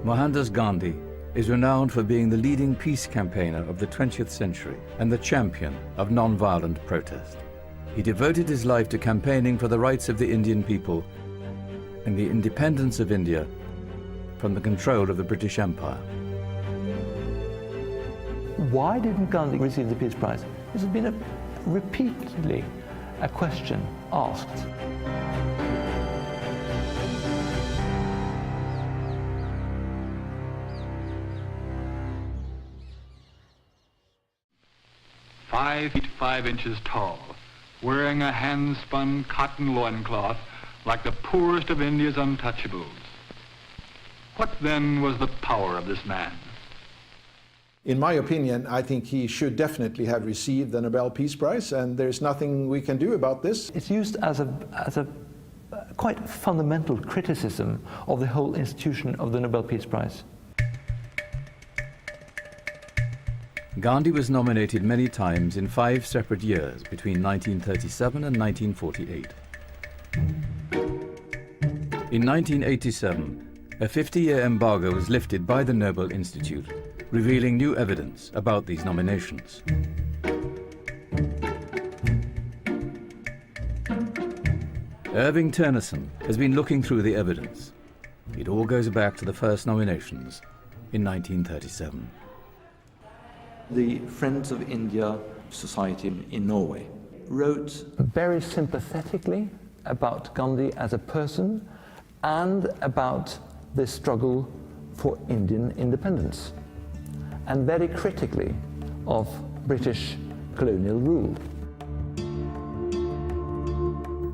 Mohandas Gandhi is renowned for being the leading peace campaigner of the 20th century and the champion of non-violent protest. He devoted his life to campaigning for the rights of the Indian people and the independence of India from the control of the British Empire. Why didn't Gandhi receive the Peace Prize? This has been repeatedly a question asked. "5 feet 5 inches tall, wearing a hand-spun cotton loincloth like the poorest of India's untouchables. What then was the power of this man?" In my opinion, I think he should definitely have received the Nobel Peace Prize, and there's nothing we can do about this. It's used as a quite fundamental criticism of the whole institution of the Nobel Peace Prize. Gandhi was nominated many times in 5 separate years between 1937 and 1948. In 1987, a 50-year embargo was lifted by the Nobel Institute, revealing new evidence about these nominations. Irving Turnerson has been looking through the evidence. It all goes back to the first nominations in 1937. The Friends of India Society in Norway wrote Very sympathetically about Gandhi as a person and about the struggle for Indian independence, and very critically of British colonial rule.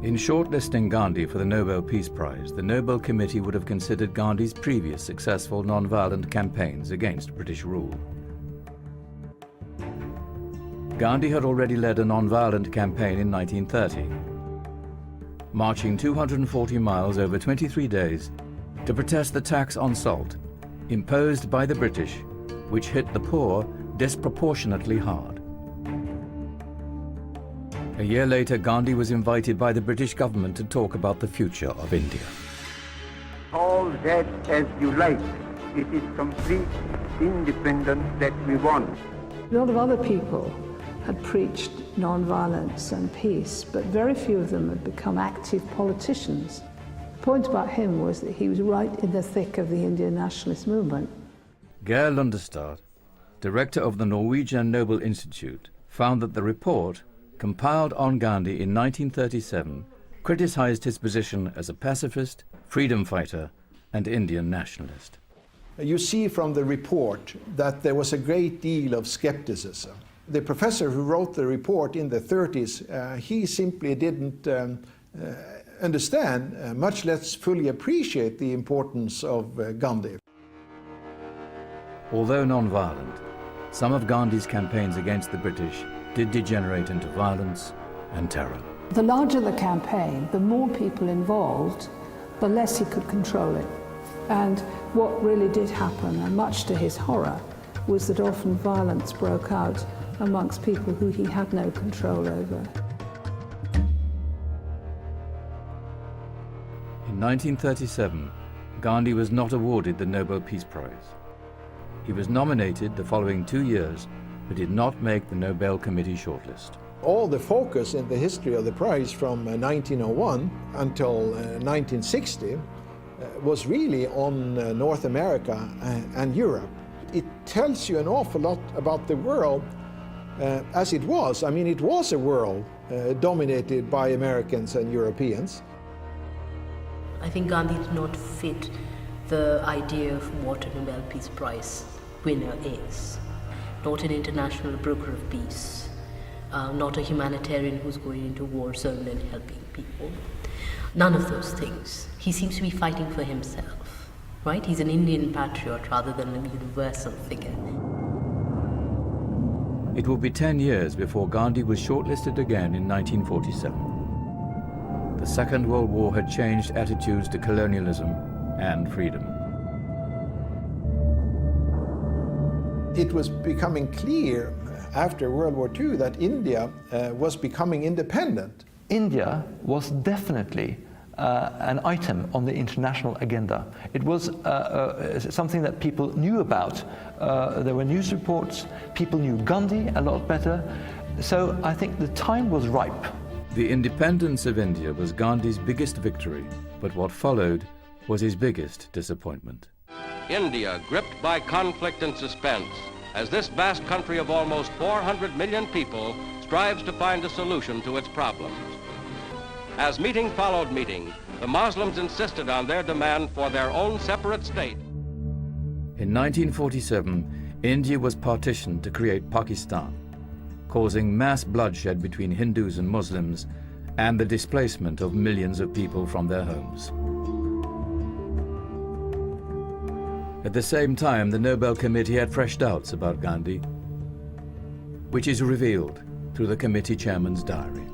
In shortlisting Gandhi for the Nobel Peace Prize, the Nobel Committee would have considered Gandhi's previous successful non-violent campaigns against British rule. Gandhi had already led a non-violent campaign in 1930, marching 240 miles over 23 days to protest the tax on salt imposed by the British, which hit the poor disproportionately hard. A year later, Gandhi was invited by the British government to talk about the future of India. Call that as you like. It is complete independence that we want. A lot of other people had preached non-violence and peace, but very few of them had become active politicians. The point about him was that he was right in the thick of the Indian nationalist movement. Geir Lundestad, director of the Norwegian Nobel Institute, found that the report, compiled on Gandhi in 1937, criticized his position as a pacifist, freedom fighter, and Indian nationalist. You see from the report that there was a great deal of skepticism. The professor who wrote the report in the 30s, he simply didn't understand, much less fully appreciate the importance of Gandhi. Although non-violent, some of Gandhi's campaigns against the British did degenerate into violence and terror. The larger the campaign, the more people involved, the less he could control it. And what really did happen, and much to his horror, was that often violence broke out amongst people who he had no control over. In 1937, Gandhi was not awarded the Nobel Peace Prize. He was nominated the following 2 years, but did not make the Nobel Committee shortlist. All the focus in the history of the prize from 1901 until 1960 was really on North America and Europe. It tells you an awful lot about the world as it was. I mean, it was a world dominated by Americans and Europeans. I think Gandhi did not fit the idea of what a Nobel Peace Prize winner is. Not an international broker of peace, not a humanitarian who's going into war zone and helping people. None of those things. He seems to be fighting for himself, right? He's an Indian patriot rather than a universal figure. It would be 10 years before Gandhi was shortlisted again in 1947. The Second World War had changed attitudes to colonialism and freedom. It was becoming clear after World War II that India was becoming independent. India was definitely an item on the international agenda. It was something that people knew about. There were news reports, people knew Gandhi a lot better, so I think the time was ripe. The independence of India was Gandhi's biggest victory, but what followed was his biggest disappointment. India, gripped by conflict and suspense, as this vast country of almost 400 million people strives to find a solution to its problems. As meeting followed meeting, the Muslims insisted on their demand for their own separate state. In 1947, India was partitioned to create Pakistan, causing mass bloodshed between Hindus and Muslims and the displacement of millions of people from their homes. At the same time, the Nobel Committee had fresh doubts about Gandhi, which is revealed through the committee chairman's diary.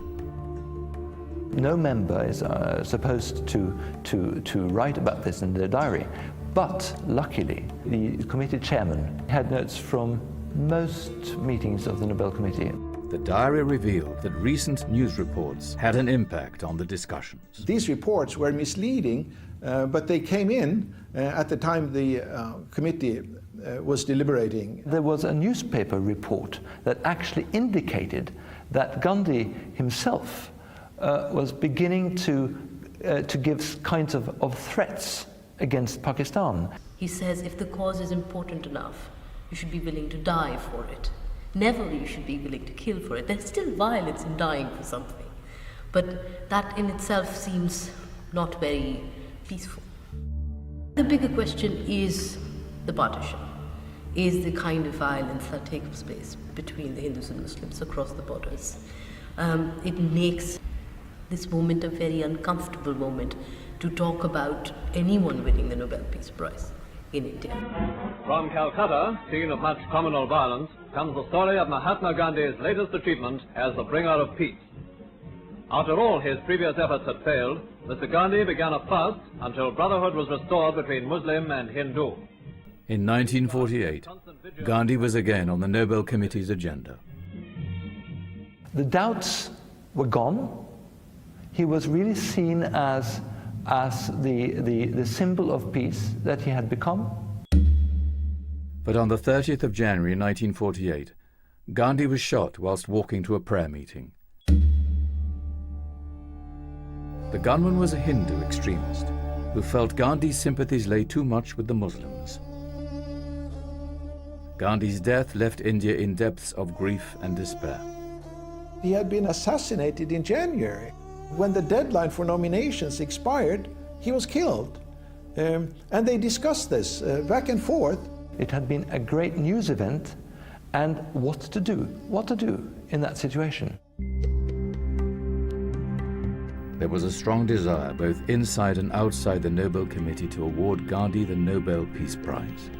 No member is supposed to write about this in their diary, but luckily the committee chairman had notes from most meetings of the Nobel Committee. The diary revealed that recent news reports had an impact on the discussions. These reports were misleading, but they came in at the time the committee was deliberating. There was a newspaper report that actually indicated that Gandhi himself was beginning to give kinds of threats against Pakistan. He says if the cause is important enough, you should be willing to die for it. Never you should be willing to kill for it. There's still violence in dying for something. But that in itself seems not very peaceful. The bigger question is the partition, is the kind of violence that takes place between the Hindus and Muslims across the borders. It makes this moment a very uncomfortable moment to talk about anyone winning the Nobel Peace Prize in India. From Calcutta, scene of much communal violence, comes the story of Mahatma Gandhi's latest achievement as the bringer of peace. After all his previous efforts had failed, Mr. Gandhi began a fast until brotherhood was restored between Muslim and Hindu. In 1948, Gandhi was again on the Nobel Committee's agenda. The doubts were gone. He was really seen as the symbol of peace that he had become. But on the 30th of January 1948, Gandhi was shot whilst walking to a prayer meeting. The gunman was a Hindu extremist who felt Gandhi's sympathies lay too much with the Muslims. Gandhi's death left India in depths of grief and despair. He had been assassinated in January. When the deadline for nominations expired, he was killed. And they discussed this back and forth. It had been a great news event, and what to do in that situation. There was a strong desire both inside and outside the Nobel Committee to award Gandhi the Nobel Peace Prize.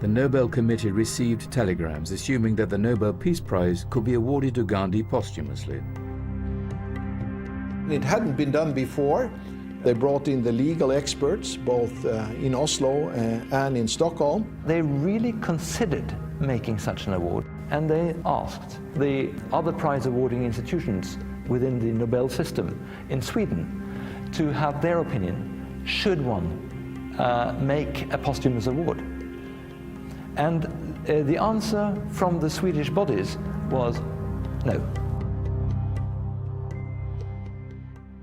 The Nobel Committee received telegrams assuming that the Nobel Peace Prize could be awarded to Gandhi posthumously. It hadn't been done before. They brought in the legal experts, both in Oslo and in Stockholm. They really considered making such an award, and they asked the other prize awarding institutions within the Nobel system in Sweden to have their opinion, should one make a posthumous award. And the answer from the Swedish bodies was no.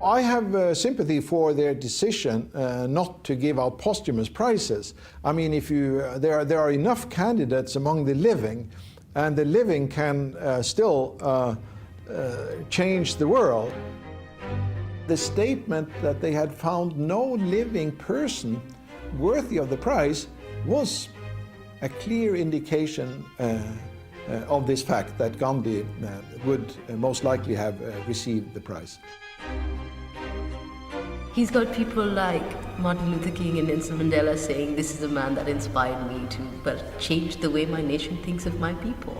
I have sympathy for their decision not to give out posthumous prizes. I mean, if there are enough candidates among the living, and the living can still change the world. The statement that they had found no living person worthy of the prize was a clear indication of this fact that Gandhi would most likely have received the prize. He's got people like Martin Luther King and Nelson Mandela saying, this is a man that inspired me to change the way my nation thinks of my people.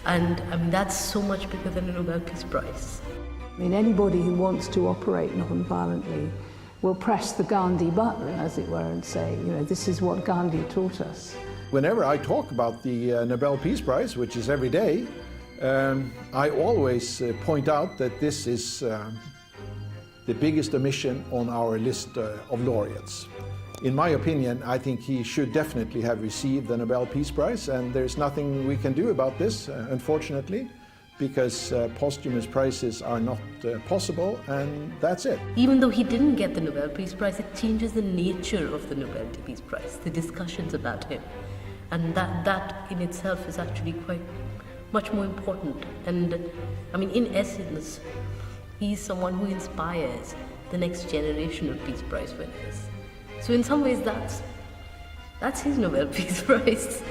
And I mean, that's so much bigger than a Nobel Peace Prize. I mean, anybody who wants to operate non-violently will press the Gandhi button, as it were, and say, you know, this is what Gandhi taught us. Whenever I talk about the Nobel Peace Prize, which is every day, I always point out that this is the biggest omission on our list of laureates. In my opinion, I think he should definitely have received the Nobel Peace Prize, and there's nothing we can do about this, unfortunately, because posthumous prizes are not possible, and that's it. Even though he didn't get the Nobel Peace Prize, it changes the nature of the Nobel Peace Prize, the discussions about him. And that in itself is actually quite much more important. And I mean, in essence, he's someone who inspires the next generation of Peace Prize winners. So in some ways, that's his Nobel Peace Prize.